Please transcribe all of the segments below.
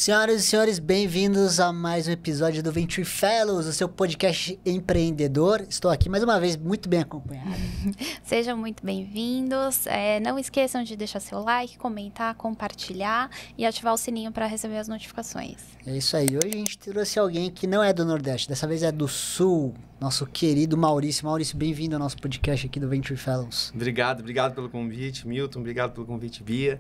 Senhoras e senhores, bem-vindos a mais um episódio do Venture Fellows, o seu podcast empreendedor. Estou aqui mais uma vez muito bem acompanhado. Sejam muito bem-vindos. Não esqueçam de deixar seu like, comentar, compartilhar e ativar o sininho para receber as notificações. É isso aí. Hoje a gente trouxe alguém que não é do Nordeste, dessa vez é do Sul, nosso querido Maurício. Maurício, bem-vindo ao nosso podcast aqui do Venture Fellows. Obrigado pelo convite, Milton. Obrigado pelo convite, Bia.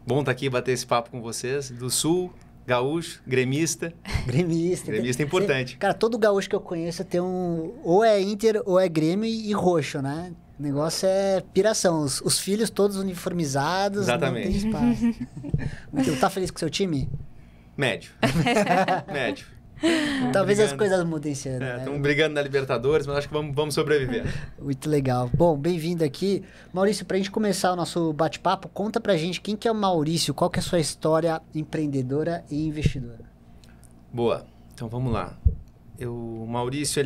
Bom estar aqui, bater esse papo com vocês. Do Sul, gaúcho, gremista. Gremista é importante. Cara, todo gaúcho que eu conheço tem ou é Inter ou é Grêmio e roxo, né? O negócio é piração. Os filhos todos uniformizados. Exatamente. Não tem espaço. Tá feliz com o seu time? Médio. Médio. Talvez as coisas mudem esse ano. Estamos brigando na Libertadores, mas acho que vamos sobreviver. Muito legal. Bom, bem-vindo aqui. Maurício, pra gente começar o nosso bate-papo, conta pra gente quem que é o Maurício, qual que é a sua história empreendedora e investidora. Boa. Então, vamos lá. O Maurício,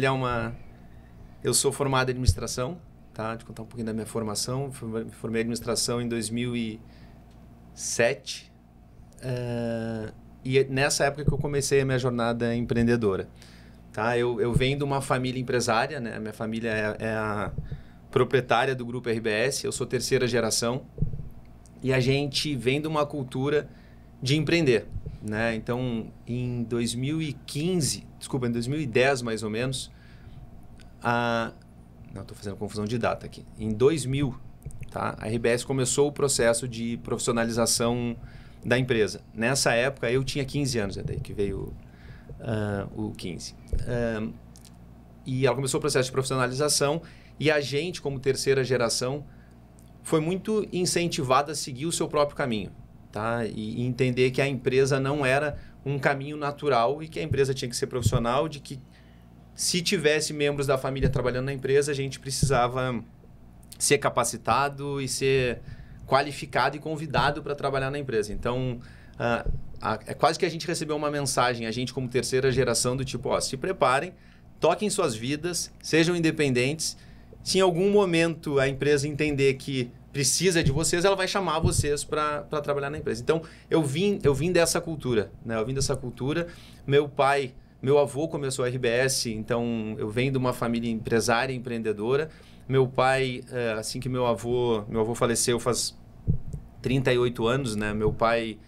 eu sou formado em administração, tá? Deixa eu contar um pouquinho da minha formação. Me formei em administração em 2007. E nessa época que eu comecei a minha jornada empreendedora. Tá? Eu venho de uma família empresária, né? Minha família é a proprietária do Grupo RBS, eu sou terceira geração. E a gente vem de uma cultura de empreender. Né? Então, em 2010 mais ou menos, não, estou fazendo confusão de data aqui. Em 2000, tá? A RBS começou o processo de profissionalização da empresa. Nessa época, eu tinha 15 anos, é daí que veio o 15. E ela começou o processo de profissionalização e a gente, como terceira geração, foi muito incentivado a seguir o seu próprio caminho. Tá? E entender que a empresa não era um caminho natural e que a empresa tinha que ser profissional, de que se tivesse membros da família trabalhando na empresa, a gente precisava ser capacitado e ser qualificado e convidado para trabalhar na empresa. Então, é quase que a gente recebeu uma mensagem, a gente como terceira geração, do tipo, se preparem, toquem suas vidas, sejam independentes. Se em algum momento a empresa entender que precisa de vocês, ela vai chamar vocês para trabalhar na empresa. Então, eu vim dessa cultura, né? Eu vim dessa cultura. Meu avô começou a RBS, então eu venho de uma família empresária, empreendedora. Meu pai, assim que meu avô faleceu faz 38 anos, né? Meu pai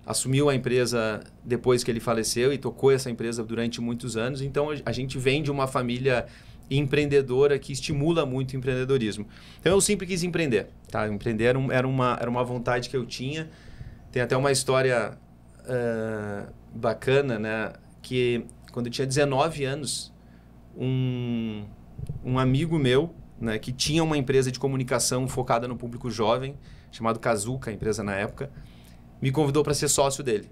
assumiu a empresa depois que ele faleceu e tocou essa empresa durante muitos anos. Então, a gente vem de uma família empreendedora que estimula muito o empreendedorismo. Então, eu sempre quis empreender. Tá? Empreender era uma vontade que eu tinha. Tem até uma história bacana, né? Que quando eu tinha 19 anos, um amigo meu, né, que tinha uma empresa de comunicação focada no público jovem, chamado Kazuca, a empresa na época, me convidou para ser sócio dele.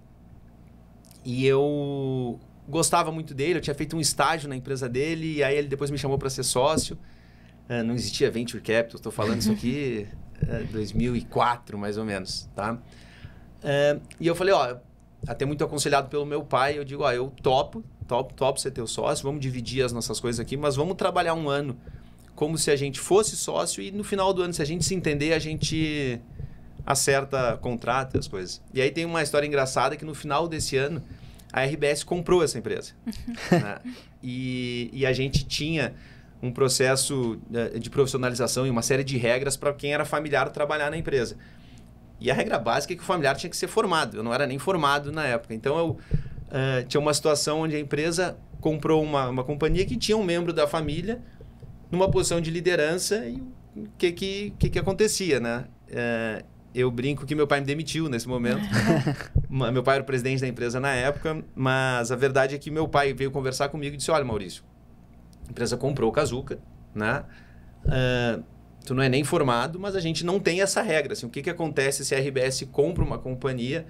E eu gostava muito dele, eu tinha feito um estágio na empresa dele, e aí ele depois me chamou para ser sócio. Não existia Venture Capital, estou falando isso aqui 2004, mais ou menos. Tá? E eu falei, até muito aconselhado pelo meu pai, eu digo, eu topo ser teu sócio, vamos dividir as nossas coisas aqui, mas vamos trabalhar um ano como se a gente fosse sócio e no final do ano, se a gente se entender, a gente acerta contrato e as coisas. E aí tem uma história engraçada que no final desse ano, a RBS comprou essa empresa. Né? E a gente tinha um processo de profissionalização e uma série de regras para quem era familiar trabalhar na empresa. E a regra básica é que o familiar tinha que ser formado. Eu não era nem formado na época. Então, eu tinha uma situação onde a empresa comprou uma companhia que tinha um membro da família numa posição de liderança e o que acontecia, né? Eu brinco que meu pai me demitiu nesse momento. Meu pai era o presidente da empresa na época, mas a verdade é que meu pai veio conversar comigo e disse, olha, Maurício, a empresa comprou o Kazuca, né? Tu não é nem formado, mas a gente não tem essa regra. Assim, o que acontece se a RBS compra uma companhia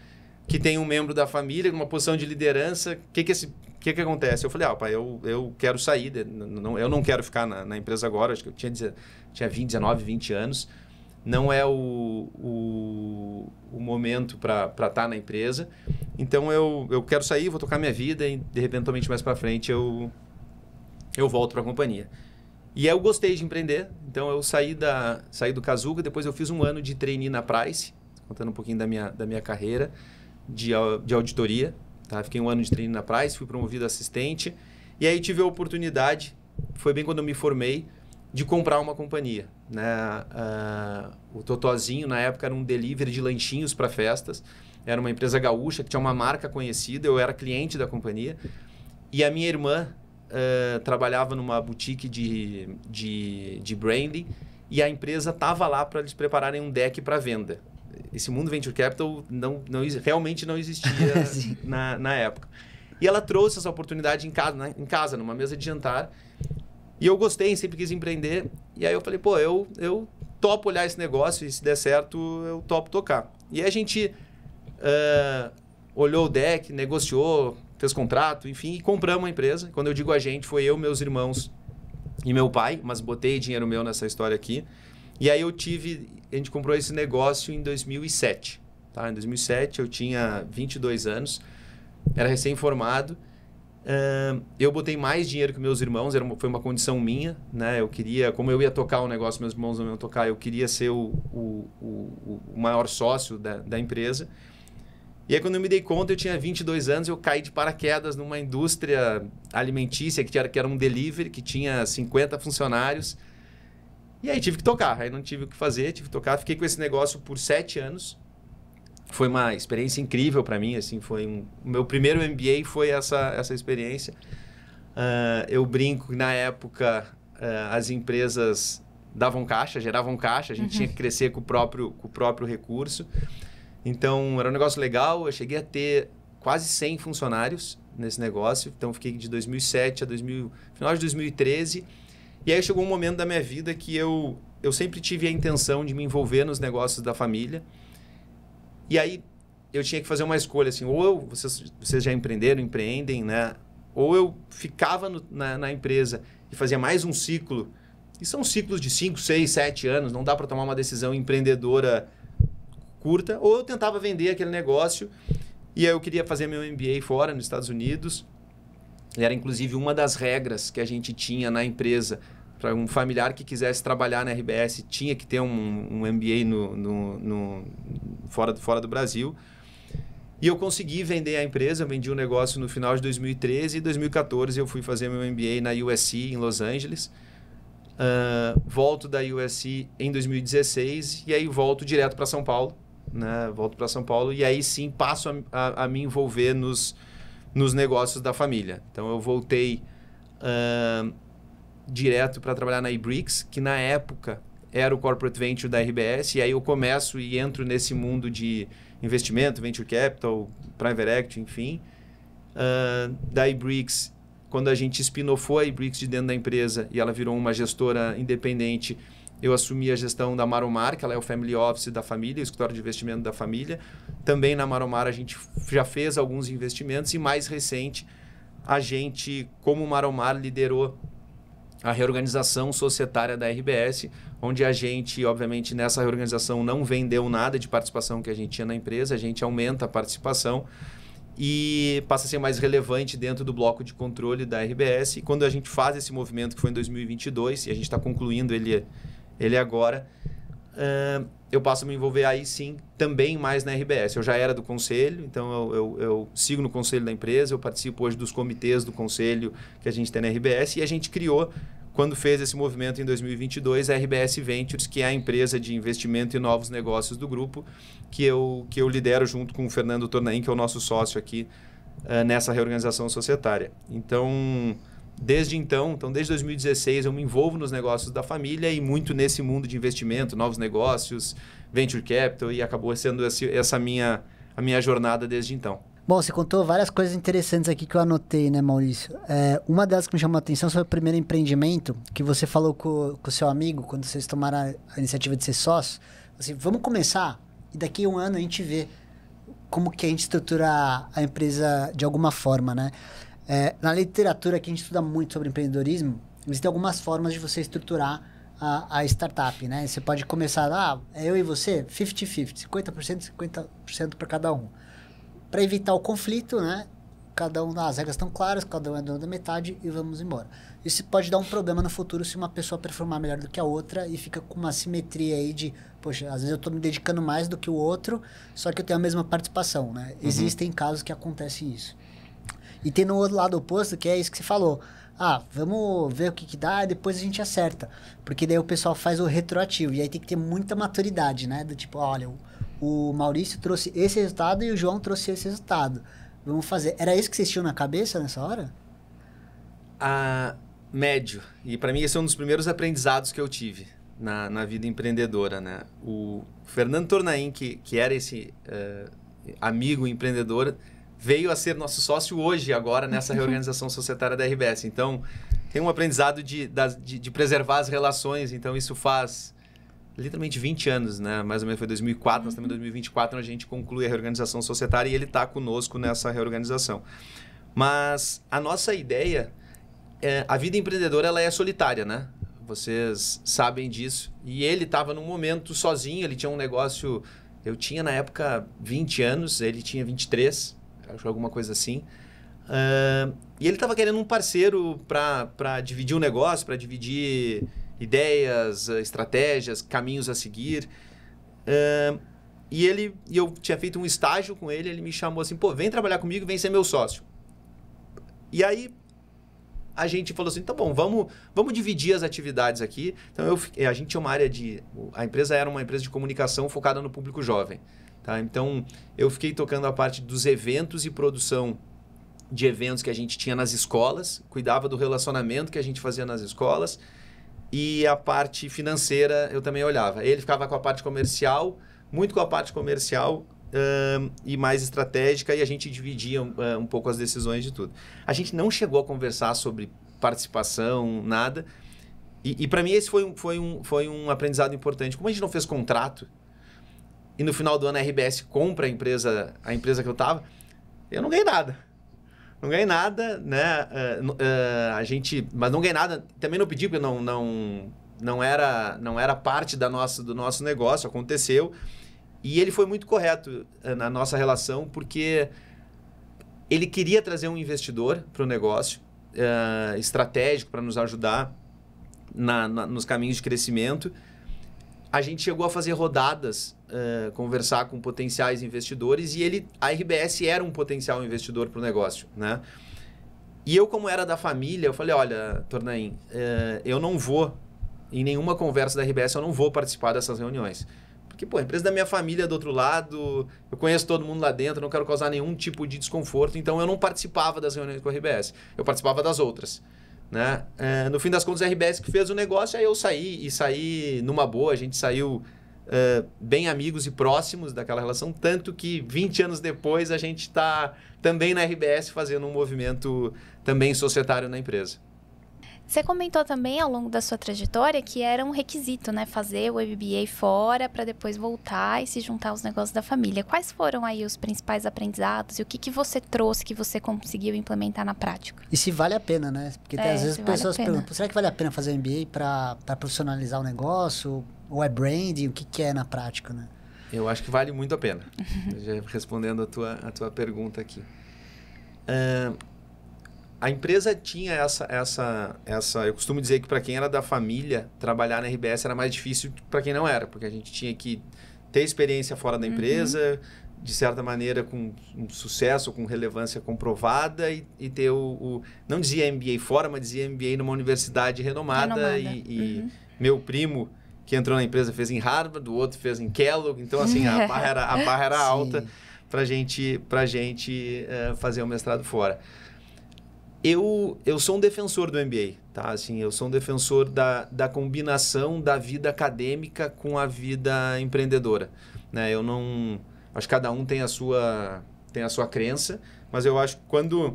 que tem um membro da família numa posição de liderança? O que acontece? Eu falei, pai, eu quero sair, eu não quero ficar na empresa agora, acho que eu tinha 19, 20 anos, não é o momento para estar na empresa, então eu quero sair, vou tocar minha vida e, de repente, mais para frente, eu volto para a companhia. E eu gostei de empreender, então eu saí do Kazuca, depois eu fiz um ano de trainee na Price, contando um pouquinho da minha carreira de auditoria. Tá? Fiquei um ano de trainee na Price, fui promovido a assistente. E aí tive a oportunidade, foi bem quando eu me formei, de comprar uma companhia. Né? O Totozinho, na época, era um delivery de lanchinhos para festas. Era uma empresa gaúcha que tinha uma marca conhecida, eu era cliente da companhia. E a minha irmã trabalhava numa boutique de branding e a empresa estava lá para eles prepararem um deck para venda. Esse mundo Venture Capital realmente não existia na época. E ela trouxe essa oportunidade em casa, numa mesa de jantar. E eu gostei, sempre quis empreender. E aí eu falei, pô, eu topo olhar esse negócio e se der certo, eu topo tocar. E aí a gente olhou o deck, negociou, fez contrato, enfim, e compramos a empresa. Quando eu digo a gente, foi eu, meus irmãos e meu pai, mas botei dinheiro meu nessa história aqui. E aí a gente comprou esse negócio em 2007. Tá? Em 2007 eu tinha 22 anos, era recém-formado. Eu botei mais dinheiro que meus irmãos, foi uma condição minha, né? Eu queria, como eu ia tocar o negócio, meus irmãos não iam tocar, eu queria ser o maior sócio da empresa. E aí, quando eu me dei conta, eu tinha 22 anos, eu caí de paraquedas numa indústria alimentícia que era um delivery, que tinha 50 funcionários. E aí tive que tocar, aí não tive o que fazer, tive que tocar. Fiquei com esse negócio por 7 anos. Foi uma experiência incrível para mim, assim, o meu primeiro MBA foi essa experiência. Eu brinco que na época as empresas davam caixa, geravam caixa, a gente tinha que crescer com o próprio recurso. Então, era um negócio legal. Eu cheguei a ter quase 100 funcionários nesse negócio. Então, fiquei de 2007 a final de 2013. E aí, chegou um momento da minha vida que eu sempre tive a intenção de me envolver nos negócios da família. E aí, eu tinha que fazer uma escolha, assim, ou vocês já empreendem, né? Ou eu ficava na empresa e fazia mais um ciclo. E são ciclos de 5, 6, 7 anos. Não dá para tomar uma decisão empreendedora curta, ou eu tentava vender aquele negócio e aí eu queria fazer meu MBA fora, nos Estados Unidos. Era inclusive uma das regras que a gente tinha na empresa. Para um familiar que quisesse trabalhar na RBS, tinha que ter um MBA fora do Brasil. E eu consegui vender a empresa, eu vendi o negócio no final de 2013 e 2014 eu fui fazer meu MBA na USC em Los Angeles. Volto da USC em 2016 e aí volto direto para São Paulo. Né? Volto para São Paulo e aí sim passo a me envolver nos negócios da família. Então eu voltei direto para trabalhar na eBricks, que na época era o corporate venture da RBS, e aí eu começo e entro nesse mundo de investimento, venture capital, private equity, enfim. Da eBricks, quando a gente spin-offou a eBricks de dentro da empresa e ela virou uma gestora independente, eu assumi a gestão da Maromar, que ela é o family office da família, o escritório de investimento da família. Também na Maromar a gente já fez alguns investimentos e mais recente a gente, como Maromar, liderou a reorganização societária da RBS, onde a gente, obviamente, nessa reorganização não vendeu nada de participação que a gente tinha na empresa, a gente aumenta a participação e passa a ser mais relevante dentro do bloco de controle da RBS. E quando a gente faz esse movimento, que foi em 2022, e a gente está concluindo ele agora, eu passo a me envolver aí sim, também mais na RBS. Eu já era do conselho, então eu sigo no conselho da empresa, eu participo hoje dos comitês do conselho que a gente tem na RBS, e a gente criou, quando fez esse movimento em 2022, a RBS Ventures, que é a empresa de investimento em novos negócios do grupo, que eu lidero junto com o Fernando Tornaim, que é o nosso sócio aqui nessa reorganização societária. Então, desde 2016, eu me envolvo nos negócios da família e muito nesse mundo de investimento, novos negócios, venture capital, e acabou sendo essa a minha jornada desde então. Bom, você contou várias coisas interessantes aqui que eu anotei, né, Maurício? Uma delas que me chamou a atenção foi o primeiro empreendimento que você falou com o seu amigo, quando vocês tomaram a iniciativa de ser sócio. Assim, vamos começar e daqui a um ano a gente vê como que a gente estrutura a empresa de alguma forma, né? Na literatura, que a gente estuda muito sobre empreendedorismo, existem algumas formas de você estruturar a startup, né? Você pode começar, eu e você, 50%, 50% para cada um. Para evitar o conflito, né? cada um, as regras estão claras, cada um é dono da metade e vamos embora. Isso pode dar um problema no futuro se uma pessoa performar melhor do que a outra e fica com uma simetria aí de, poxa, às vezes eu tô me dedicando mais do que o outro, só que eu tenho a mesma participação, né? Existem casos que acontece isso. E tem no outro lado oposto, que é isso que você falou. Ah, vamos ver o que dá e depois a gente acerta. Porque daí o pessoal faz o retroativo. E aí tem que ter muita maturidade, né? Do tipo, olha, o Maurício trouxe esse resultado e o João trouxe esse resultado. Vamos fazer. Era isso que vocês tinham na cabeça nessa hora? Médio. E para mim esse é um dos primeiros aprendizados que eu tive na vida empreendedora, né? O Fernando Tornaim, que era esse amigo empreendedor, veio a ser nosso sócio hoje, agora, nessa reorganização societária da RBS. Então, tem um aprendizado de preservar as relações. Então, isso faz literalmente 20 anos, né? Mais ou menos foi 2004, nós estamos em 2024, a gente conclui a reorganização societária e ele está conosco nessa reorganização. Mas a nossa ideia, a vida empreendedora, ela é solitária, né? Vocês sabem disso. E ele estava num momento sozinho, ele tinha um negócio... Eu tinha, na época, 20 anos, ele tinha 23, acho que alguma coisa assim. E ele estava querendo um parceiro para dividir o negócio, para dividir ideias, estratégias, caminhos a seguir. E eu tinha feito um estágio com ele, ele me chamou assim, pô, vem trabalhar comigo, vem ser meu sócio. E aí a gente falou assim, tá bom, vamos dividir as atividades aqui. Então a gente tinha uma área a empresa era uma empresa de comunicação focada no público jovem. Tá? Então eu fiquei tocando a parte dos eventos e produção de eventos que a gente tinha nas escolas, cuidava do relacionamento que a gente fazia nas escolas, e a parte financeira eu também olhava. Ele ficava com a parte comercial, muito com a parte comercial e mais estratégica, e a gente dividia um pouco as decisões de tudo. A gente não chegou a conversar sobre participação, nada, e para mim esse foi um aprendizado importante. Como a gente não fez contrato, e no final do ano a RBS compra a empresa que eu estava, eu não ganhei nada. Não ganhei nada, né? Mas não ganhei nada, também não pedi, porque não era parte do nosso negócio, aconteceu. E ele foi muito correto na nossa relação, porque ele queria trazer um investidor para o negócio, estratégico, para nos ajudar nos caminhos de crescimento. A gente chegou a fazer rodadas, conversar com potenciais investidores, e a RBS era um potencial investidor para o negócio, né? E eu, como era da família, eu falei, olha, Tornaim, eu não vou, em nenhuma conversa da RBS, eu não vou participar dessas reuniões. Porque, pô, a empresa da minha família é do outro lado, eu conheço todo mundo lá dentro, não quero causar nenhum tipo de desconforto, então eu não participava das reuniões com a RBS, eu participava das outras. Né? No fim das contas, a RBS que fez o negócio, aí eu saí numa boa, a gente saiu bem amigos e próximos daquela relação, tanto que 20 anos depois a gente está também na RBS fazendo um movimento também societário na empresa. Você comentou também ao longo da sua trajetória que era um requisito, né, fazer o MBA fora para depois voltar e se juntar aos negócios da família. Quais foram aí os principais aprendizados e o que você trouxe que você conseguiu implementar na prática? E se vale a pena, né? Porque às vezes as pessoas perguntam, será que vale a pena fazer MBA para profissionalizar o negócio? Ou é branding? O que é na prática, né? Eu acho que vale muito a pena. Já respondendo a tua pergunta aqui. A empresa tinha essa... Eu costumo dizer que para quem era da família, trabalhar na RBS era mais difícil para quem não era, porque a gente tinha que ter experiência fora da empresa, de certa maneira com um sucesso, com relevância comprovada, e ter não dizia MBA fora, mas dizia MBA numa universidade renomada. E meu primo, que entrou na empresa, fez em Harvard, o outro fez em Kellogg, então assim, a barra era alta para gente fazer o mestrado fora. Eu sou um defensor do MBA, tá? Assim, eu sou um defensor da combinação da vida acadêmica com a vida empreendedora, né? Acho que cada um tem a sua crença, mas eu acho que quando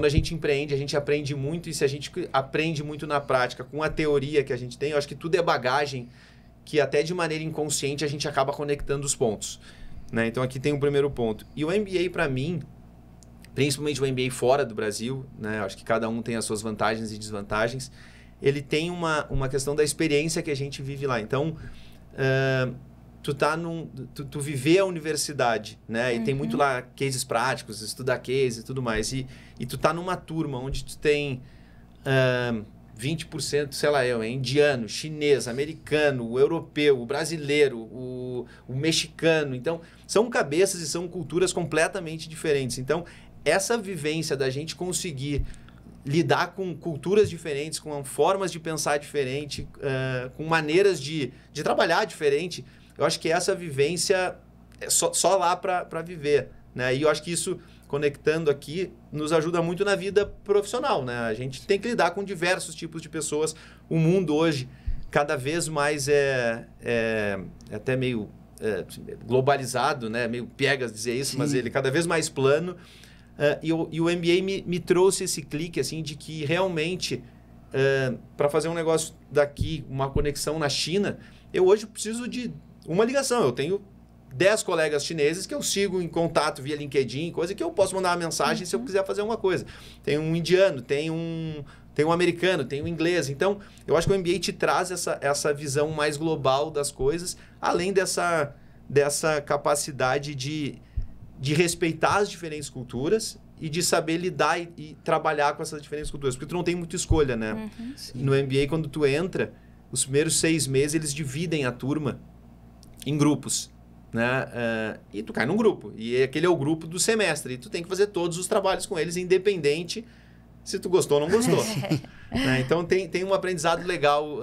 a gente empreende, a gente aprende muito, e se a gente aprende muito na prática com a teoria que a gente tem, eu acho que tudo é bagagem que até de maneira inconsciente a gente acaba conectando os pontos, né? Então aqui tem um primeiro ponto. E o MBA, para mim, principalmente o MBA fora do Brasil, né? Acho que cada um tem as suas vantagens e desvantagens. Ele tem uma questão da experiência que a gente vive lá. Então, tu viver a universidade, né? E tem muito lá cases práticos, estudar case e tudo mais. E tu tá numa turma onde tu tem 20%, sei lá indiano, chinês, americano, o europeu, o brasileiro, o mexicano. Então, são cabeças e são culturas completamente diferentes. Então, essa vivência da gente conseguir lidar com culturas diferentes, com formas de pensar diferente, com maneiras de trabalhar diferente, eu acho que essa vivência é só lá para viver, né? E eu acho que isso, conectando aqui, nos ajuda muito na vida profissional, né? A gente tem que lidar com diversos tipos de pessoas. O mundo hoje, cada vez mais é até meio globalizado, né? Meio piegas dizer isso, mas ele é cada vez mais plano. E o MBA me trouxe esse clique, assim, de que realmente, para fazer um negócio daqui, uma conexão na China, eu hoje preciso de uma ligação. Eu tenho 10 colegas chineses que eu sigo em contato via LinkedIn, coisa que eu posso mandar uma mensagem se eu quiser fazer uma coisa. Tem um indiano, tem um americano, tem um inglês. Então, eu acho que o MBA te traz essa visão mais global das coisas, além dessa capacidade de respeitar as diferentes culturas e de saber lidar e trabalhar com essas diferentes culturas. Porque tu não tem muita escolha, né? No MBA, quando tu entra, os primeiros 6 meses, eles dividem a turma em grupos, né? E tu cai num grupo. E aquele é o grupo do semestre. E tu tem que fazer todos os trabalhos com eles, independente se tu gostou ou não gostou. Né? Então, tem um aprendizado legal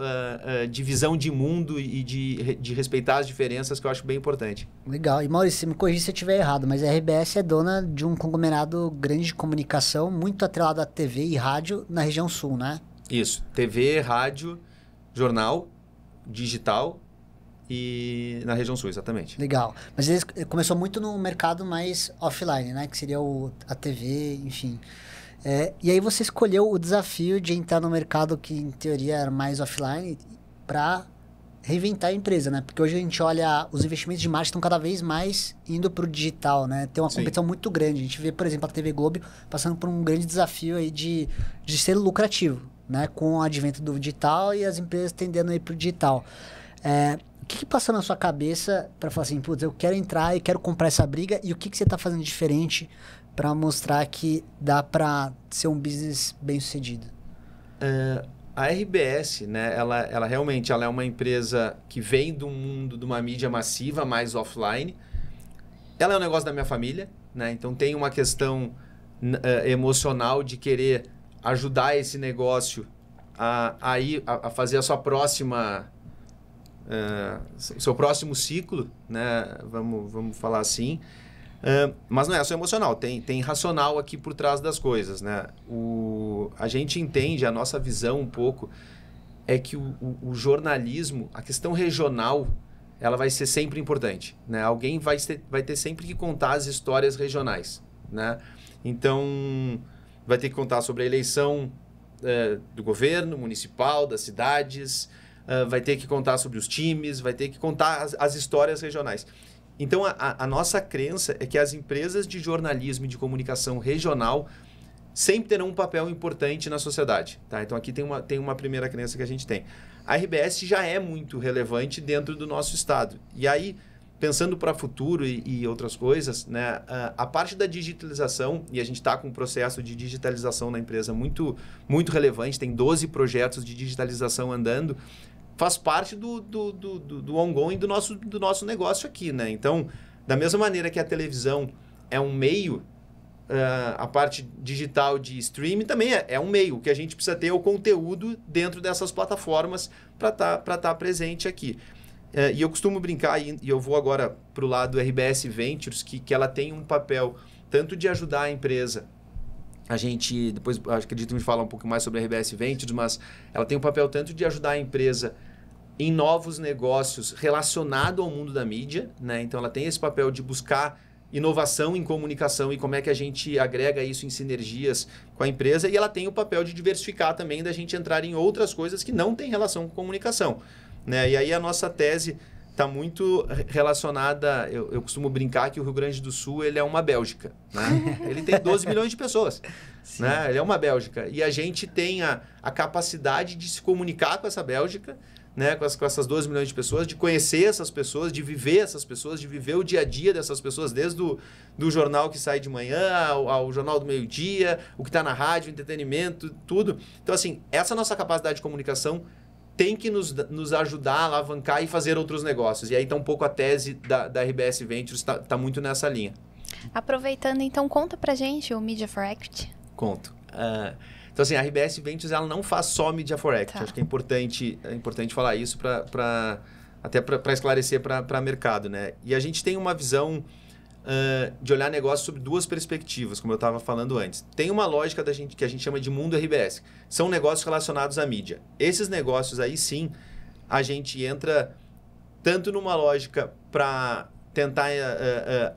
de visão de mundo e de respeitar as diferenças que eu acho bem importante. Legal. E Maurício, me corrija se eu estiver errado, mas a RBS é dona de um conglomerado grande de comunicação, muito atrelado à TV e rádio na região sul, né? Isso. TV, rádio, jornal, digital e na região sul, exatamente. Legal. Mas ele começou muito no mercado mais offline, né? Que seria a TV, enfim. E aí você escolheu o desafio de entrar no mercado que, em teoria, era mais offline para reinventar a empresa, né? Porque hoje a gente olha, os investimentos de marketing estão cada vez mais indo para o digital, né? Tem uma competição muito grande. A gente vê, por exemplo, a TV Globo passando por um grande desafio aí de ser lucrativo, né? Com o advento do digital e as empresas tendendo a ir para o digital. O que passou na sua cabeça para falar assim, putz, eu quero entrar e quero comprar essa briga, e o que você está fazendo diferente para mostrar que dá para ser um business bem sucedido? A RBS, né, ela realmente é uma empresa que vem do mundo de uma mídia massiva, mais offline. Ela é um negócio da minha família, né? Então tem uma questão emocional de querer ajudar esse negócio a fazer a sua próxima... seu próximo ciclo, né? Vamos falar assim. Mas não é só emocional, tem racional aqui por trás das coisas, né? A gente entende, a nossa visão um pouco é que o jornalismo, a questão regional, ela vai ser sempre importante, né? Alguém vai ter sempre que contar as histórias regionais, né? Então, vai ter que contar sobre a eleição do governo municipal, das cidades, vai ter que contar sobre os times, vai ter que contar as histórias regionais. Então, a nossa crença é que as empresas de jornalismo e de comunicação regional sempre terão um papel importante na sociedade. Tá? Então, aqui tem uma primeira crença que a gente tem. A RBS já é muito relevante dentro do nosso estado. E aí, pensando para o futuro e outras coisas, né, a parte da digitalização, e a gente está com um processo de digitalização na empresa muito, muito relevante, tem 12 projetos de digitalização andando, faz parte do ongoing do nosso negócio aqui, né? Então, da mesma maneira que a televisão é um meio, a parte digital de streaming também é um meio. O que a gente precisa ter é o conteúdo dentro dessas plataformas para tá presente aqui. E eu costumo brincar, e eu vou agora para o lado do RBS Ventures, que ela tem um papel tanto de ajudar a empresa. A gente, depois, acredito que me fala um pouco mais sobre a RBS Ventures, mas ela tem um papel tanto de ajudar a empresa em novos negócios relacionados ao mundo da mídia, né? Então, ela tem esse papel de buscar inovação em comunicação e como é que a gente agrega isso em sinergias com a empresa. E ela tem o papel de diversificar também, da gente entrar em outras coisas que não têm relação com comunicação, né? E aí a nossa tese está muito relacionada... Eu costumo brincar que o Rio Grande do Sul ele é uma Bélgica, né? Ele tem 12 milhões de pessoas, né? Ele é uma Bélgica. E a gente tem a capacidade de se comunicar com essa Bélgica, né, com essas 12 milhões de pessoas, de conhecer essas pessoas, de viver essas pessoas, de viver o dia a dia dessas pessoas, desde do jornal que sai de manhã ao jornal do meio-dia, o que está na rádio, entretenimento, tudo. Então, assim, essa nossa capacidade de comunicação tem que nos ajudar a alavancar e fazer outros negócios. E aí está um pouco a tese da RBS Ventures, tá muito nessa linha. Aproveitando, então, conta pra gente o Media for Equity. Conto. Então, assim, a RBS Ventures ela não faz só Media for Equity. Tá. Acho que é importante falar isso até para esclarecer para mercado, né? E a gente tem uma visão de olhar negócio sob duas perspectivas, como eu estava falando antes. Tem uma lógica que a gente chama de mundo RBS. São negócios relacionados à mídia. Esses negócios aí, sim, a gente entra tanto numa lógica para tentar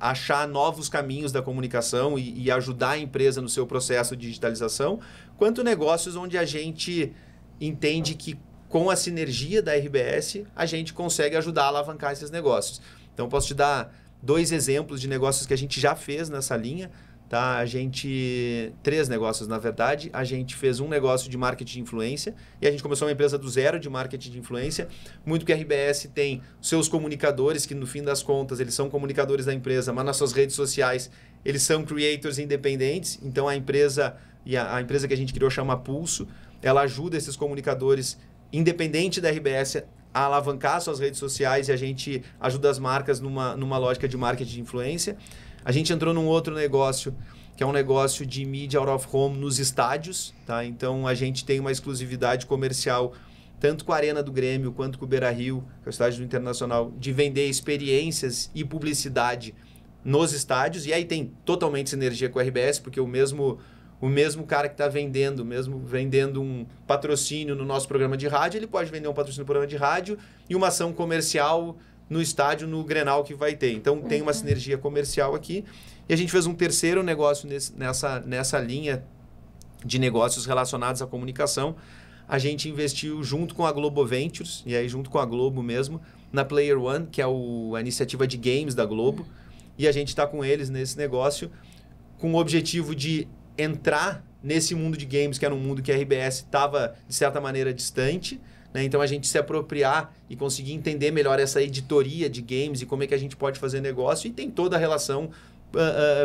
achar novos caminhos da comunicação e ajudar a empresa no seu processo de digitalização, quanto negócios onde a gente entende que com a sinergia da RBS, a gente consegue ajudar a alavancar esses negócios. Então, posso te dar 2 exemplos de negócios que a gente já fez nessa linha. Tá? 3 negócios, na verdade. A gente fez um negócio de marketing de influência e a gente começou uma empresa do zero de marketing de influência. Muito que a RBS tem seus comunicadores, que no fim das contas eles são comunicadores da empresa, mas nas suas redes sociais eles são creators independentes. Então a empresa que a gente criou chama Pulso, ela ajuda esses comunicadores independente da RBS a alavancar suas redes sociais e a gente ajuda as marcas numa lógica de marketing de influência. A gente entrou num outro negócio, que é um negócio de media out of home nos estádios. Tá? Então, a gente tem uma exclusividade comercial, tanto com a Arena do Grêmio, quanto com o Beira-Rio, que é o estádio do Internacional, de vender experiências e publicidade nos estádios. E aí tem totalmente sinergia com a RBS, porque o mesmo cara que está vendendo um patrocínio no nosso programa de rádio, ele pode vender um patrocínio no programa de rádio e uma ação comercial no estádio, no Grenal que vai ter. Então, tem uma sinergia comercial aqui. E a gente fez um terceiro negócio nessa linha de negócios relacionados à comunicação. A gente investiu junto com a Globo Ventures, e aí junto com a Globo mesmo, na Player One, que é a iniciativa de games da Globo. E a gente está com eles nesse negócio com o objetivo de entrar nesse mundo de games, que era um mundo que a RBS estava, de certa maneira, distante. Então, a gente se apropriar e conseguir entender melhor essa editoria de games e como é que a gente pode fazer negócio. E tem toda a relação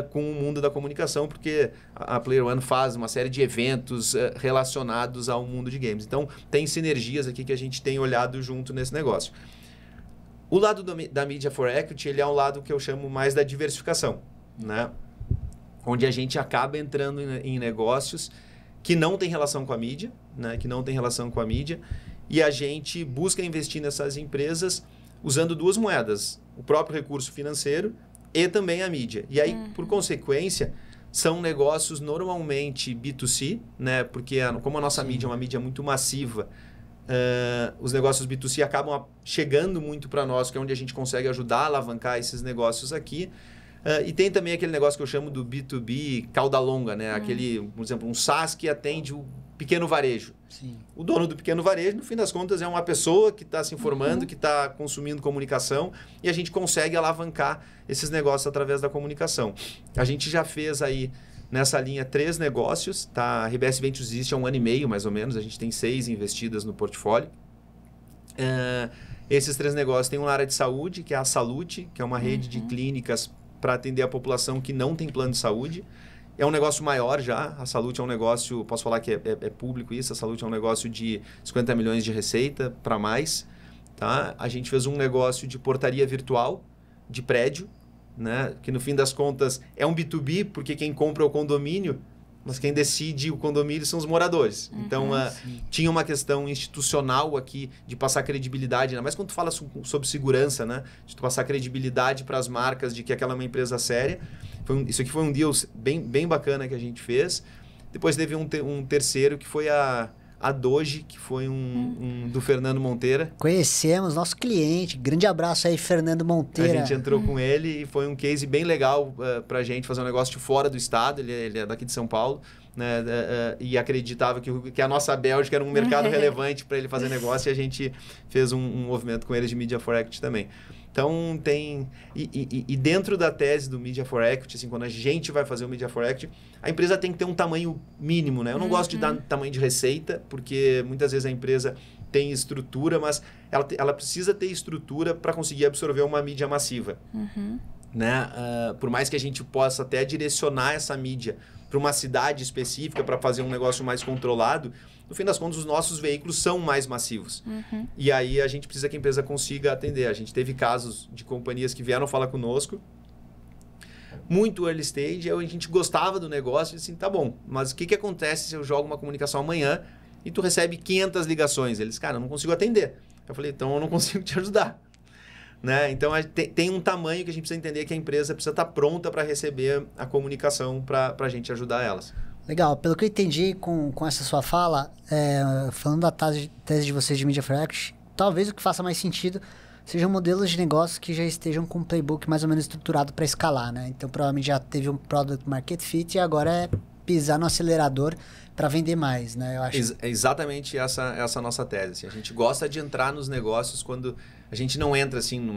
com o mundo da comunicação, porque a Player One faz uma série de eventos relacionados ao mundo de games. Então, tem sinergias aqui que a gente tem olhado junto nesse negócio. O lado da Media for Equity, ele é um lado que eu chamo mais da diversificação, né? Onde a gente acaba entrando em negócios que não tem relação com a mídia, né? E a gente busca investir nessas empresas usando 2 moedas, o próprio recurso financeiro e também a mídia. E aí, por consequência, são negócios normalmente B2C, né? Porque como a nossa mídia é uma mídia muito massiva, os negócios B2C acabam chegando muito para nós, que é onde a gente consegue ajudar a alavancar esses negócios aqui. E tem também aquele negócio que eu chamo do B2B cauda longa, né? Aquele, por exemplo, um SaaS que atende o pequeno varejo. Sim. O dono do pequeno varejo, no fim das contas, é uma pessoa que está se informando, que está consumindo comunicação, e a gente consegue alavancar esses negócios através da comunicação. A gente já fez aí, nessa linha, 3 negócios. Tá? A RBS Ventures existe há 1 ano e meio, mais ou menos. A gente tem 6 investidas no portfólio. Esses 3 negócios tem uma área de saúde, que é a Salute, que é uma rede de clínicas para atender a população que não tem plano de saúde. É um negócio maior já. A Salute é um negócio, posso falar que é público isso, a Salute é um negócio de 50 milhões de receita para mais. Tá? A gente fez um negócio de portaria virtual, de prédio, né? Que no fim das contas é um B2B, porque quem compra é o condomínio, mas quem decide o condomínio são os moradores. Então, tinha uma questão institucional aqui de passar credibilidade, ainda mais quando tu fala sobre segurança, né? De tu passar credibilidade para as marcas de que aquela é uma empresa séria. Isso aqui foi um deal bem bacana que a gente fez. Depois teve um terceiro, que foi a Doge, que foi do Fernando Monteira. Conhecemos, nosso cliente. Grande abraço aí, Fernando Monteira. A gente entrou com ele e foi um case bem legal pra gente fazer um negócio de fora do estado. Ele é daqui de São Paulo, né? E acreditava que a nossa Bélgica era um mercado relevante para ele fazer negócio, e a gente fez um movimento com ele de Media for Equity também. Então, tem... E dentro da tese do Media for Equity, assim, quando a gente vai fazer o Media for Equity, a empresa tem que ter um tamanho mínimo, né? Eu não gosto de dar tamanho de receita, porque muitas vezes a empresa tem estrutura, mas ela precisa ter estrutura para conseguir absorver uma mídia massiva. Né? Por mais que a gente possa até direcionar essa mídia para uma cidade específica, para fazer um negócio mais controlado, no fim das contas, os nossos veículos são mais massivos. E aí a gente precisa que a empresa consiga atender. A gente teve casos de companhias que vieram falar conosco, muito early stage, a gente gostava do negócio e assim, tá bom, mas o que acontece se eu jogo uma comunicação amanhã e tu recebe 500 ligações? Eles, cara, eu não consigo atender. Eu falei, então eu não consigo te ajudar. Né? Então, tem um tamanho que a gente precisa entender que a empresa precisa estar pronta para receber a comunicação para a gente ajudar elas. Legal. Pelo que eu entendi com essa sua fala, falando da tese de vocês de Media for Equity, talvez o que faça mais sentido sejam modelos de negócios que já estejam com um playbook mais ou menos estruturado para escalar, né? Então, provavelmente já teve um product market fit e agora é pisar no acelerador para vender mais, né? Eu acho... Exatamente essa nossa tese. Assim. A gente gosta de entrar nos negócios quando a gente não entra assim num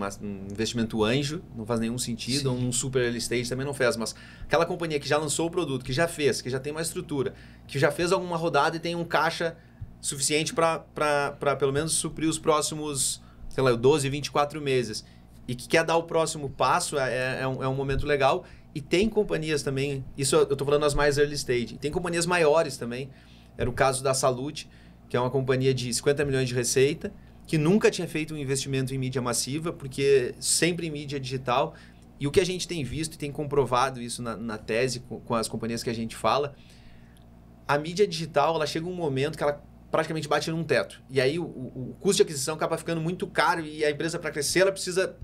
investimento anjo, não faz nenhum sentido, ou num super early stage também não faz, mas aquela companhia que já lançou o produto, que já fez, que já tem uma estrutura, que já fez alguma rodada e tem um caixa suficiente para pelo menos suprir os próximos, sei lá, 12, 24 meses, e que quer dar o próximo passo, é um momento legal. E tem companhias também, isso eu estou falando das mais early stage, tem companhias maiores também, era o caso da Salute, que é uma companhia de 50 milhões de receita, que nunca tinha feito um investimento em mídia massiva, porque sempre em mídia digital, e o que a gente tem visto e tem comprovado isso na tese com as companhias que a gente fala, a mídia digital, ela chega um momento que ela praticamente bate num teto, e aí o custo de aquisição acaba ficando muito caro, e a empresa para crescer, ela precisa...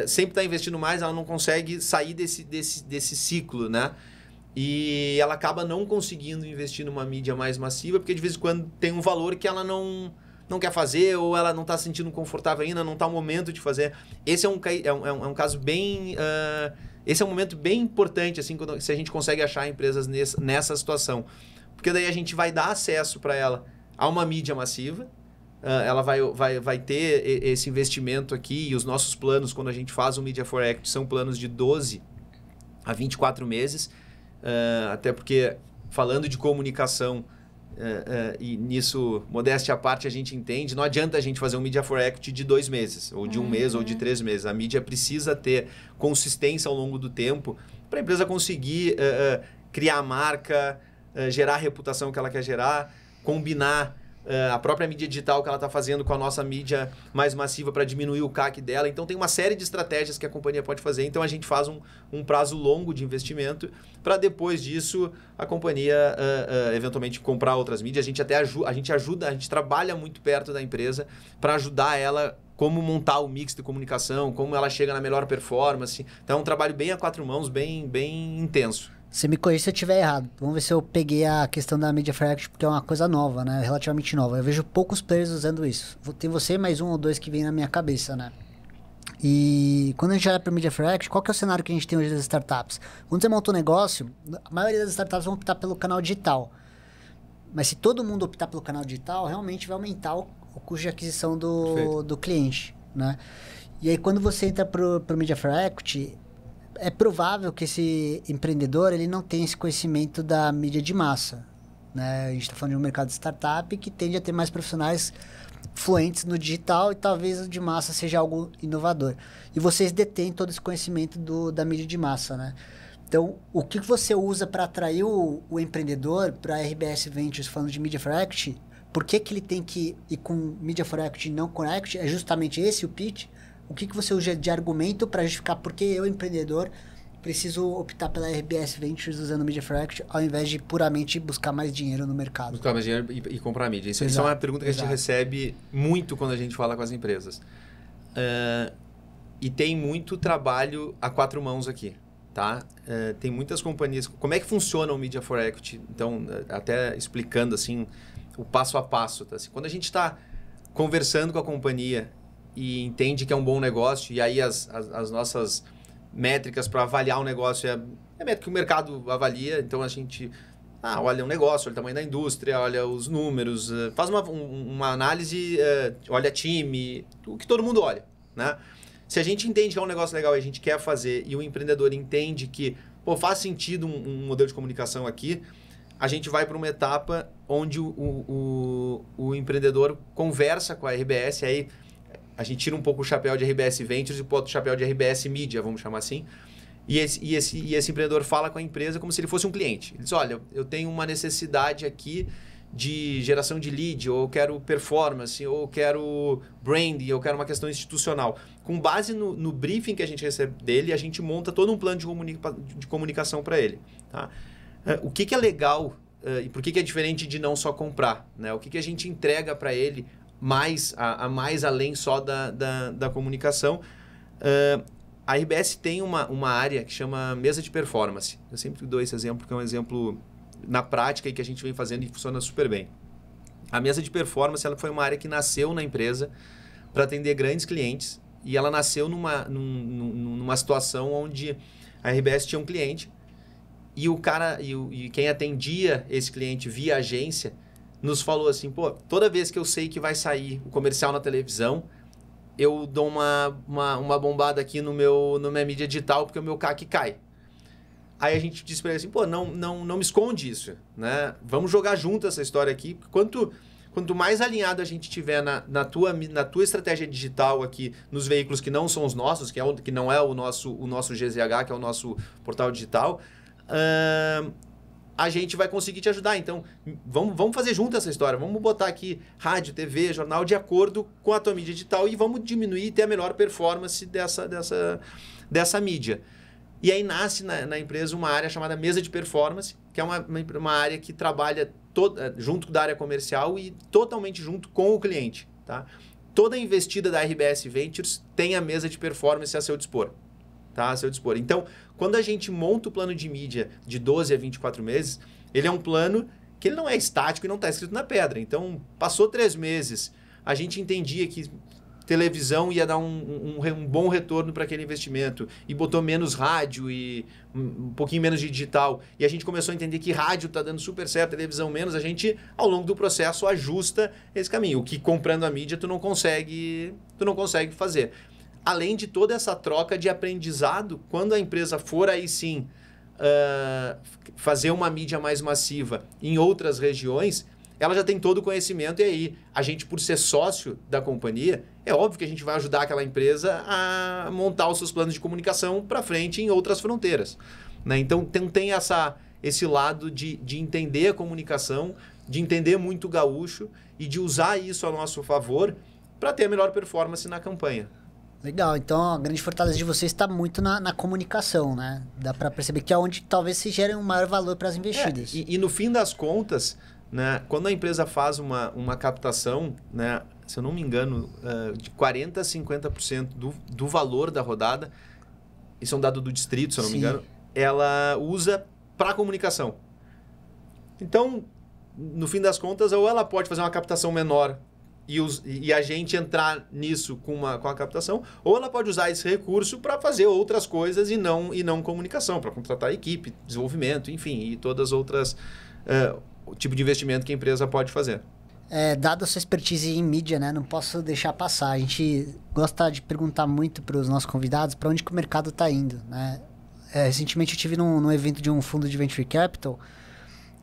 sempre está investindo mais, ela não consegue sair desse ciclo, né? E ela acaba não conseguindo investir numa mídia mais massiva, porque de vez em quando tem um valor que ela não quer fazer, ou ela não está se sentindo confortável ainda, não está o momento de fazer. Esse é um caso bem... esse é um momento bem importante, assim, se a gente consegue achar empresas nessa situação. Porque daí a gente vai dar acesso para ela a uma mídia massiva, ela vai ter esse investimento aqui, e os nossos planos, quando a gente faz o Media for Equity, são planos de 12 a 24 meses, até porque, falando de comunicação, e nisso, modéstia à parte, a gente entende, não adianta a gente fazer um Media for Equity de 2 meses, ou de 1 mês, ou de 3 meses. A mídia precisa ter consistência ao longo do tempo para a empresa conseguir criar a marca, gerar a reputação que ela quer gerar, combinar a própria mídia digital que ela está fazendo com a nossa mídia mais massiva para diminuir o CAC dela. Então, tem uma série de estratégias que a companhia pode fazer. Então, a gente faz um prazo longo de investimento para depois disso a companhia eventualmente comprar outras mídias. A gente trabalha muito perto da empresa para ajudar ela como montar o mix de comunicação, como ela chega na melhor performance. Então, é um trabalho bem a 4 mãos, bem intenso. Você me corrige se eu estiver errado. Vamos ver se eu peguei a questão da Media for Equity, porque é uma coisa nova, né? Relativamente nova. Eu vejo poucos players usando isso. Tem você e mais um ou dois que vem na minha cabeça, né? E quando a gente olha para Media for Equity, qual que é o cenário que a gente tem hoje das startups? Quando você monta um negócio, a maioria das startups vão optar pelo canal digital. Mas se todo mundo optar pelo canal digital, realmente vai aumentar o custo de aquisição do cliente, né? E aí, quando você entra para o Media for Equity, é provável que esse empreendedor ele não tenha esse conhecimento da mídia de massa, né? A gente está falando de um mercado de startup que tende a ter mais profissionais fluentes no digital, e talvez o de massa seja algo inovador. E vocês detêm todo esse conhecimento da mídia de massa, né? Então, o que você usa para atrair o empreendedor para a RBS Ventures, falando de Media for Equity? Por que ele tem que ir com Media for Equity e não com Equity? É justamente esse o pitch? O que você usa de argumento para justificar por que eu, empreendedor, preciso optar pela RBS Ventures usando Media for Equity, ao invés de puramente buscar mais dinheiro no mercado? Buscar mais dinheiro e comprar mídia. Isso é uma pergunta que a gente recebe muito quando a gente fala com as empresas. E tem muito trabalho a 4 mãos aqui, tá? Tem muitas companhias... Como é que funciona o Media for Equity? Então, até explicando assim, o passo a passo. Tá? Assim, quando a gente está conversando com a companhia e entende que é um bom negócio, e aí as nossas métricas para avaliar o negócio é métrica que o mercado avalia. Então a gente olha o negócio, olha o tamanho da indústria, olha os números, faz uma análise, olha time, o que todo mundo olha, né? Se a gente entende que é um negócio legal e a gente quer fazer, e o empreendedor entende que faz sentido um modelo de comunicação aqui, a gente vai para uma etapa onde o empreendedor conversa com a RBS, aí a gente tira um pouco o chapéu de RBS Ventures e bota o chapéu de RBS Media, vamos chamar assim. E esse empreendedor fala com a empresa como se ele fosse um cliente. Ele diz, olha, eu tenho uma necessidade aqui de geração de lead, ou eu quero performance, ou eu quero branding, ou eu quero uma questão institucional. Com base no briefing que a gente recebe dele, a gente monta todo um plano de comunicação para ele. Tá? O que é legal e por que é diferente de não só comprar? Né? O que a gente entrega para ele mais além só da comunicação? A RBS tem uma área que chama mesa de performance. Eu sempre dou esse exemplo porque é um exemplo na prática e que a gente vem fazendo e funciona super bem. A mesa de performance ela foi uma área que nasceu na empresa para atender grandes clientes e ela nasceu numa situação onde a RBS tinha um cliente e o cara e quem atendia esse cliente via agência nos falou assim, pô, toda vez que eu sei que vai sair o comercial na televisão, eu dou uma bombada aqui na minha mídia digital porque o meu CAC cai. Aí a gente disse para ele assim, pô, não me esconde isso, né? Vamos jogar junto essa história aqui. Quanto mais alinhado a gente tiver na tua estratégia digital aqui, nos veículos que não são os nossos, que não é o nosso GZH, que é o nosso portal digital, a gente vai conseguir te ajudar. Então, vamos fazer junto essa história. Vamos botar aqui rádio, TV, jornal de acordo com a tua mídia digital e vamos diminuir e ter a melhor performance dessa mídia. E aí nasce na empresa uma área chamada mesa de performance, que é uma área que trabalha junto da área comercial e totalmente junto com o cliente. Tá? Toda investida da RBS Ventures tem a mesa de performance a seu dispor. Tá? A seu dispor. Então, quando a gente monta o plano de mídia de 12 a 24 meses, ele é um plano que ele não é estático e não está escrito na pedra. Então, passou 3 meses, a gente entendia que televisão ia dar um bom retorno para aquele investimento e botou menos rádio e um pouquinho menos de digital e a gente começou a entender que rádio está dando super certo, televisão menos, a gente ao longo do processo ajusta esse caminho, o que comprando a mídia tu não consegue fazer. Além de toda essa troca de aprendizado, quando a empresa for aí sim fazer uma mídia mais massiva em outras regiões, ela já tem todo o conhecimento e aí a gente, por ser sócio da companhia, é óbvio que a gente vai ajudar aquela empresa a montar os seus planos de comunicação para frente em outras fronteiras. Né? Então tem esse lado de entender a comunicação, de entender muito o gaúcho e de usar isso a nosso favor para ter a melhor performance na campanha. Legal, então a grande fortaleza de vocês está muito na comunicação, né? Dá para perceber que é onde talvez se gere um maior valor para as investidas. E no fim das contas, né, quando a empresa faz uma captação, né, se eu não me engano, de 40% a 50% do valor da rodada, isso é um dado do distrito, se eu não me engano, ela usa para comunicação. Então, no fim das contas, ou ela pode fazer uma captação menor e a gente entrar nisso com a captação, ou ela pode usar esse recurso para fazer outras coisas e não comunicação, para contratar equipe, desenvolvimento, enfim, e todas as outras o tipo de investimento que a empresa pode fazer. Dada a sua expertise em mídia, né, não posso deixar passar. A gente gosta de perguntar muito para os nossos convidados para onde que o mercado está indo. Né? Recentemente eu estive num evento de um fundo de Venture Capital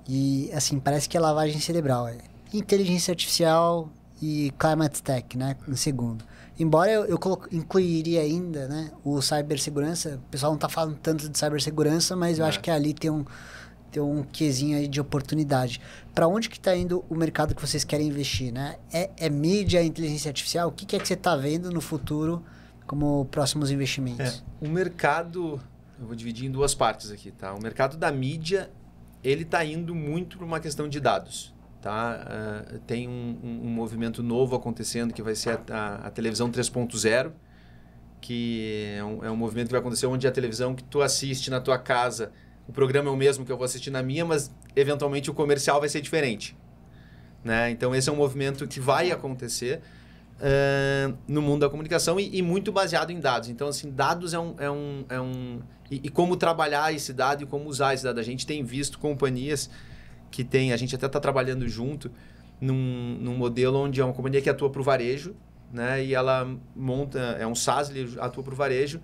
e assim, parece que é lavagem cerebral. Inteligência artificial e Climate Tech, né, no segundo. Embora eu incluiria ainda, né, o cibersegurança, o pessoal não está falando tanto de cibersegurança, mas eu acho que ali tem um quezinho aí de oportunidade. Para onde que está indo o mercado que vocês querem investir, né? É mídia, é inteligência artificial? O que é que você está vendo no futuro como próximos investimentos? O mercado, eu vou dividir em 2 partes aqui, tá? O mercado da mídia, ele está indo muito para uma questão de dados, tá? Tem um movimento novo acontecendo que vai ser a televisão 3.0, que é um movimento que vai acontecer onde a televisão que tu assiste na tua casa, o programa é o mesmo que eu vou assistir na minha, mas eventualmente o comercial vai ser diferente. Né? Então esse é um movimento que vai acontecer no mundo da comunicação e muito baseado em dados. Então, assim, dados e como trabalhar esse dado e como usar esse dado. A gente tem visto companhias que tem, a gente até está trabalhando junto num modelo onde é uma companhia que atua para o varejo, né? E ela monta, é um SaaS, ele atua para o varejo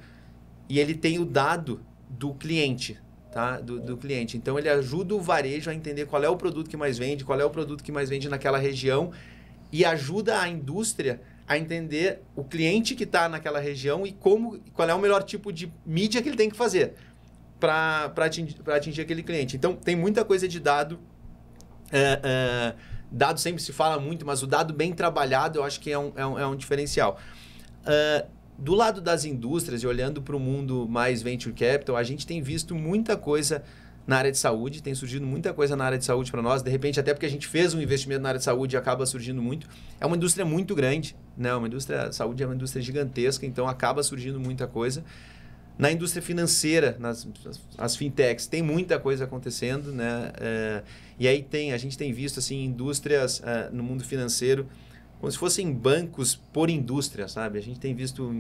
e ele tem o dado do cliente. tá? Do cliente. Então, ele ajuda o varejo a entender qual é o produto que mais vende, qual é o produto que mais vende naquela região e ajuda a indústria a entender o cliente que está naquela região e qual é o melhor tipo de mídia que ele tem que fazer para atingir aquele cliente. Então, tem muita coisa de dado. Dado sempre se fala muito, mas o dado bem trabalhado eu acho que é um diferencial. Do lado das indústrias e olhando para o mundo mais venture capital, a gente tem visto muita coisa na área de saúde, tem surgido muita coisa na área de saúde para nós, de repente até porque a gente fez um investimento na área de saúde e acaba surgindo muito. É uma indústria muito grande, né? A saúde é uma indústria gigantesca, então acaba surgindo muita coisa. Na indústria financeira, as fintechs, tem muita coisa acontecendo, né? E aí a gente tem visto assim, indústrias no mundo financeiro como se fossem bancos por indústria, sabe? A gente tem visto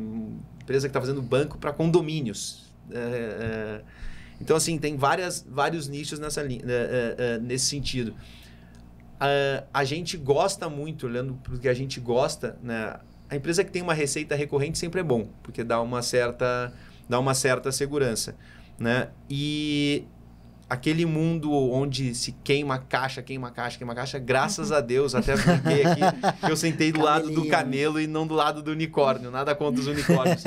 empresa que está fazendo banco para condomínios. Então, assim, tem vários nichos nesse sentido. A gente gosta muito, olhando para o que a gente gosta, né? A empresa que tem uma receita recorrente sempre é bom, porque dá uma certa segurança, né? E aquele mundo onde se queima caixa, graças a Deus, até brinquei aqui, eu sentei do lado do camelo e não do lado do unicórnio, nada contra os unicórnios.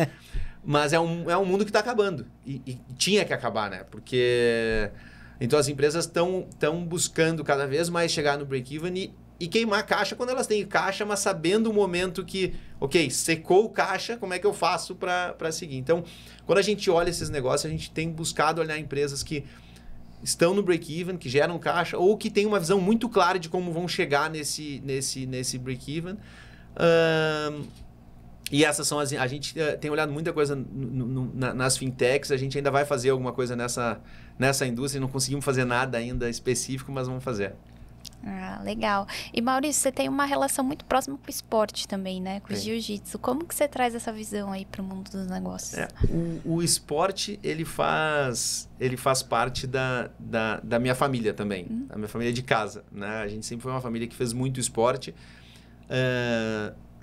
Mas é um mundo que está acabando, e tinha que acabar, né? Porque então as empresas estão buscando cada vez mais chegar no break-even e queimar caixa quando elas têm caixa, mas sabendo o momento que, ok, secou o caixa, como é que eu faço para seguir? Então, quando a gente olha esses negócios, a gente tem buscado olhar empresas que estão no break-even, que geram caixa, ou que têm uma visão muito clara de como vão chegar nesse break-even. E essas são a gente tem olhado muita coisa nas fintechs, a gente ainda vai fazer alguma coisa nessa indústria, não conseguimos fazer nada ainda específico, mas vamos fazer. Legal. E Maurício, você tem uma relação muito próxima com o esporte também, né? Com o jiu-jitsu. Como que você traz essa visão aí para o mundo dos negócios? O esporte, ele faz parte da minha família também. Da minha família de casa, né? A gente sempre foi uma família que fez muito esporte.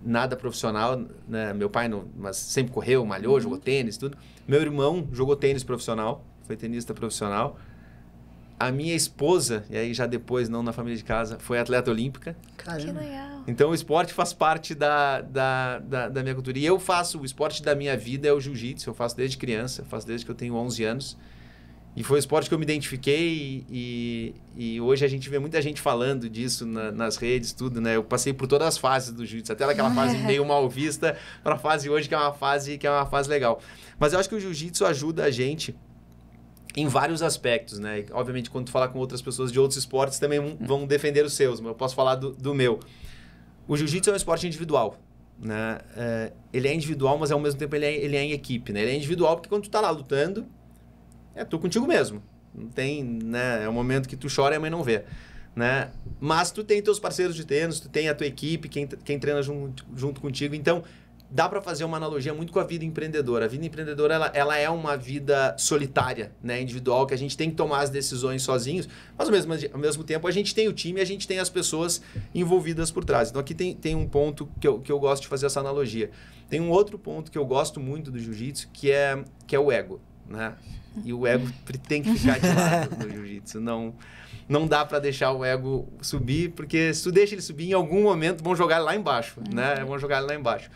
Nada profissional, né? Meu pai mas sempre correu, malhou, jogou tênis, tudo. Meu irmão jogou tênis profissional, foi tenista profissional. A minha esposa, e aí já depois, não na família de casa, foi atleta olímpica. Caramba. Que legal. Então, o esporte faz parte da minha cultura. E eu faço, o esporte da minha vida é o jiu-jitsu. Eu faço desde criança, eu faço desde que eu tenho 11 anos. E foi o esporte que eu me identifiquei e hoje a gente vê muita gente falando disso nas redes, tudo, né? Eu passei por todas as fases do jiu-jitsu, até aquela fase meio mal vista, para a fase hoje que é uma fase legal. Mas eu acho que o jiu-jitsu ajuda a gente em vários aspectos, né? E, obviamente, quando tu falar com outras pessoas de outros esportes, também vão defender os seus, mas eu posso falar do meu. O jiu-jitsu é um esporte individual, né? Ele é individual, mas ao mesmo tempo ele é em equipe, né? Ele é individual porque quando tu tá lá lutando, é tu contigo mesmo. Não tem, né? É um momento que tu chora e a mãe não vê, né? Mas tu tem teus parceiros de treinos, tu tem a tua equipe, quem treina junto contigo. Então, dá para fazer uma analogia muito com a vida empreendedora. A vida empreendedora, ela é uma vida solitária, né? Individual, que a gente tem que tomar as decisões sozinhos, mas ao mesmo tempo a gente tem o time e a gente tem as pessoas envolvidas por trás. Então aqui tem um ponto que eu gosto de fazer essa analogia. Tem um outro ponto que eu gosto muito do jiu-jitsu, que é o ego, né? E o ego tem que ficar de lado no jiu-jitsu. Não dá para deixar o ego subir, porque se tu deixa ele subir, em algum momento vão jogar ele lá embaixo, né? Vão jogar ele lá embaixo.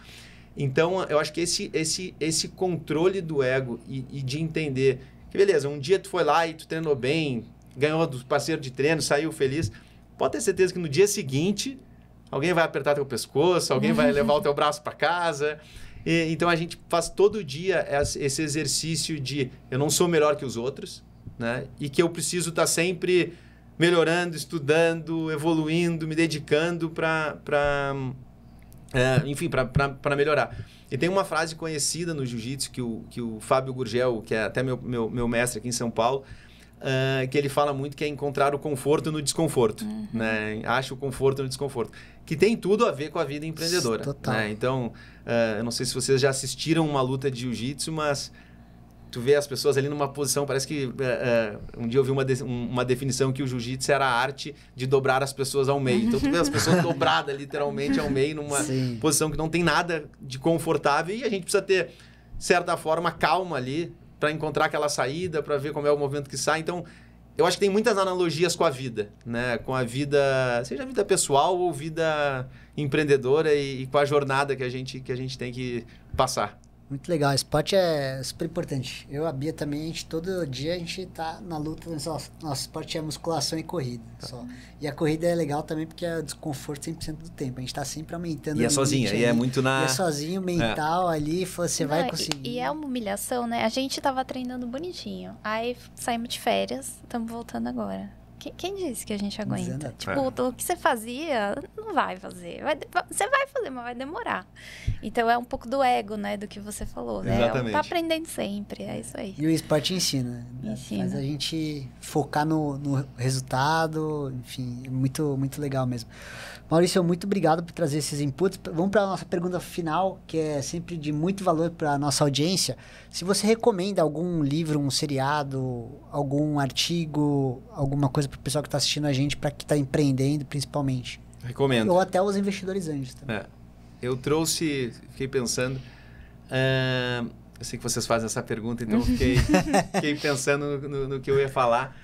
Então, eu acho que esse controle do ego e de entender que, beleza, um dia tu foi lá e tu treinou bem, ganhou do parceiro de treino, saiu feliz, pode ter certeza que no dia seguinte alguém vai apertar teu pescoço, alguém vai levar o teu braço para casa. Então, a gente faz todo dia esse exercício de eu não sou melhor que os outros, né? E que eu preciso estar sempre melhorando, estudando, evoluindo, me dedicando para melhorar. E tem uma frase conhecida no jiu-jitsu que o Fábio Gurgel, que é até meu mestre aqui em São Paulo, que ele fala muito, que é encontrar o conforto no desconforto. Né? Acha o conforto no desconforto. Que tem tudo a ver com a vida empreendedora. Total. Né? Então, eu não sei se vocês já assistiram uma luta de jiu-jitsu, mas tu vê as pessoas ali numa posição, parece que um dia eu vi uma definição que o jiu-jitsu era a arte de dobrar as pessoas ao meio. Então tu vê as pessoas dobradas literalmente ao meio, numa posição que não tem nada de confortável, e a gente precisa ter, de certa forma, calma ali para encontrar aquela saída, para ver como é o movimento que sai. Então, eu acho que tem muitas analogias com a vida, né? Com a vida, seja a vida pessoal ou vida empreendedora e com a jornada que a gente tem que passar. Muito legal, esporte é super importante. Eu e a Bia também, todo dia a gente tá na luta, nosso esporte é musculação e corrida só. E a corrida é legal também porque é desconforto 100% do tempo, a gente tá sempre aumentando. E é sozinha, e é muito na... E é sozinho, mental ali, você vai conseguir. E é uma humilhação, né? A gente tava treinando bonitinho, aí saímos de férias, estamos voltando agora. Quem disse que a gente aguenta? Tipo, o que você fazia, não vai fazer. Você vai fazer, mas vai demorar. Então, é um pouco do ego, né? Do que você falou, né? Exatamente. Tá aprendendo sempre, é isso aí. E o esporte ensina. Ensina. Faz a gente focar no resultado, enfim, é muito, muito legal mesmo. Maurício, muito obrigado por trazer esses inputs. Vamos para a nossa pergunta final, que é sempre de muito valor para a nossa audiência. Se você recomenda algum livro, um seriado, algum artigo, alguma coisa para o pessoal que está assistindo a gente, para que está empreendendo, principalmente. Recomendo. Ou até os investidores anjos também. Eu fiquei pensando... eu sei que vocês fazem essa pergunta, então eu fiquei pensando no que eu ia falar.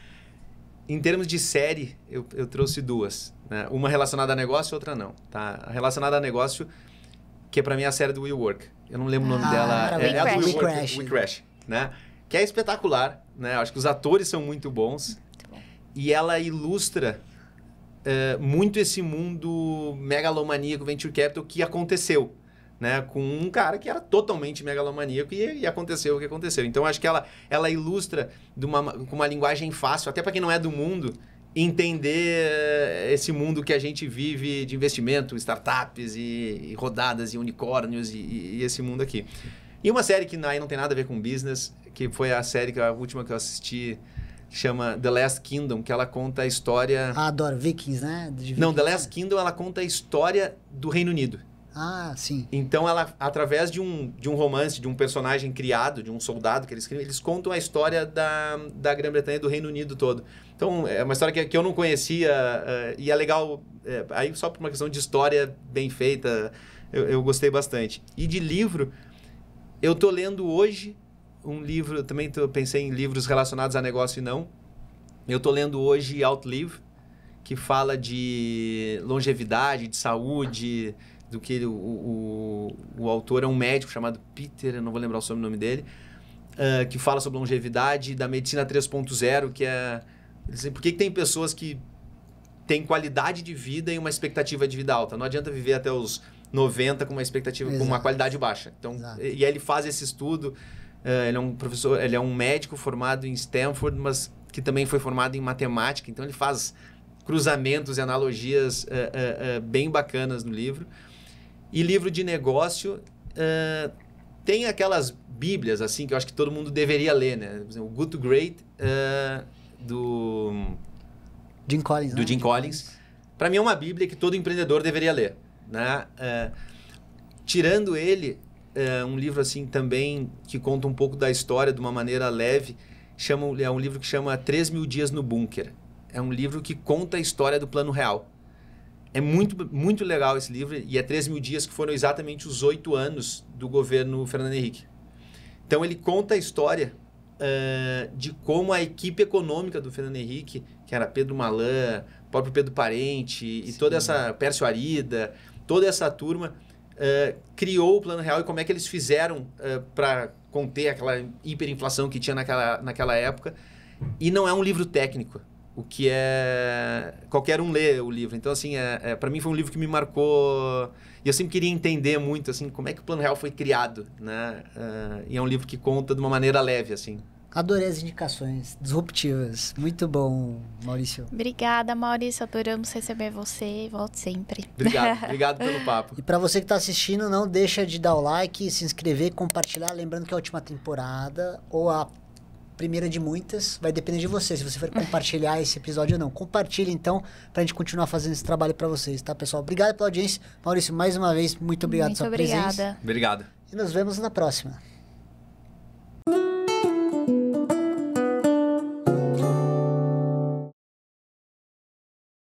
Em termos de série, eu trouxe duas. Né? Uma relacionada a negócio e outra não. Tá? A relacionada a negócio, que para mim é a série do WeWork. Eu não lembro o nome dela. We É a do Crash. We Crash. Né? Que é espetacular. Né? Acho que os atores são muito bons. Muito bom. E ela ilustra muito esse mundo megalomaníaco, venture capital, que aconteceu. Né, com um cara que era totalmente megalomaníaco e aconteceu o que aconteceu. Então, acho que ela ilustra com uma linguagem fácil, até para quem não é do mundo, entender esse mundo que a gente vive de investimento, startups e rodadas e unicórnios e esse mundo aqui. E uma série que aí não tem nada a ver com business, que foi a última que eu assisti, que chama The Last Kingdom, que ela conta a história... Adoro. Vikings, né? Não, The Last Kingdom, ela conta a história do Reino Unido. Ah, sim. Então, ela, através de um romance, de um personagem criado, de um soldado que eles contam a história da Grã-Bretanha, do Reino Unido todo. Então, é uma história que eu não conhecia e é legal, aí só por uma questão de história bem feita, eu gostei bastante. E de livro, eu tô lendo hoje um livro, também pensei em livros relacionados a negócio e não. Eu tô lendo hoje Outlive, que fala de longevidade, de saúde... do que o autor é um médico chamado Peter, eu não vou lembrar o sobrenome dele, que fala sobre longevidade, da medicina 3.0, que é... Por que tem pessoas que têm qualidade de vida e uma expectativa de vida alta? Não adianta viver até os 90 com uma expectativa, com uma qualidade baixa. Então, e aí ele faz esse estudo, ele é um professor, ele é um médico formado em Stanford, mas que também foi formado em matemática, então ele faz cruzamentos e analogias bem bacanas no livro. E livro de negócio, tem aquelas bíblias, assim, que eu acho que todo mundo deveria ler, né? Por exemplo, o Good to Great, do Jim Collins. Do Jim Collins. Para mim é uma bíblia que todo empreendedor deveria ler, né? Tirando ele, um livro assim também que conta um pouco da história de uma maneira leve, é um livro que chama 3.000 Dias no Bunker. É um livro que conta a história do Plano Real. É muito, muito legal esse livro, e é 3.000 dias, que foram exatamente os 8 anos do governo Fernando Henrique. Então, ele conta a história de como a equipe econômica do Fernando Henrique, que era Pedro Malan, próprio Pedro Parente, e toda essa Pércio Arida, toda essa turma, criou o Plano Real e como é que eles fizeram para conter aquela hiperinflação que tinha naquela época. E não é um livro técnico. O que é... Qualquer um lê o livro. Então, assim, para mim foi um livro que me marcou... E eu sempre queria entender muito, assim, como é que o Plano Real foi criado, né? E é um livro que conta de uma maneira leve, assim. Adorei as indicações disruptivas. Muito bom, Maurício. Obrigada, Maurício. Adoramos receber você. Volte sempre. Obrigado pelo papo. E para você que está assistindo, não deixa de dar o like, se inscrever, compartilhar. Lembrando que é a última temporada, ou a primeira de muitas, vai depender de você, se você for compartilhar esse episódio ou não. Compartilhe, então, pra gente continuar fazendo esse trabalho pra vocês, tá, pessoal? Obrigado pela audiência. Maurício, mais uma vez, muito obrigado pela sua presença. Obrigado. E nos vemos na próxima.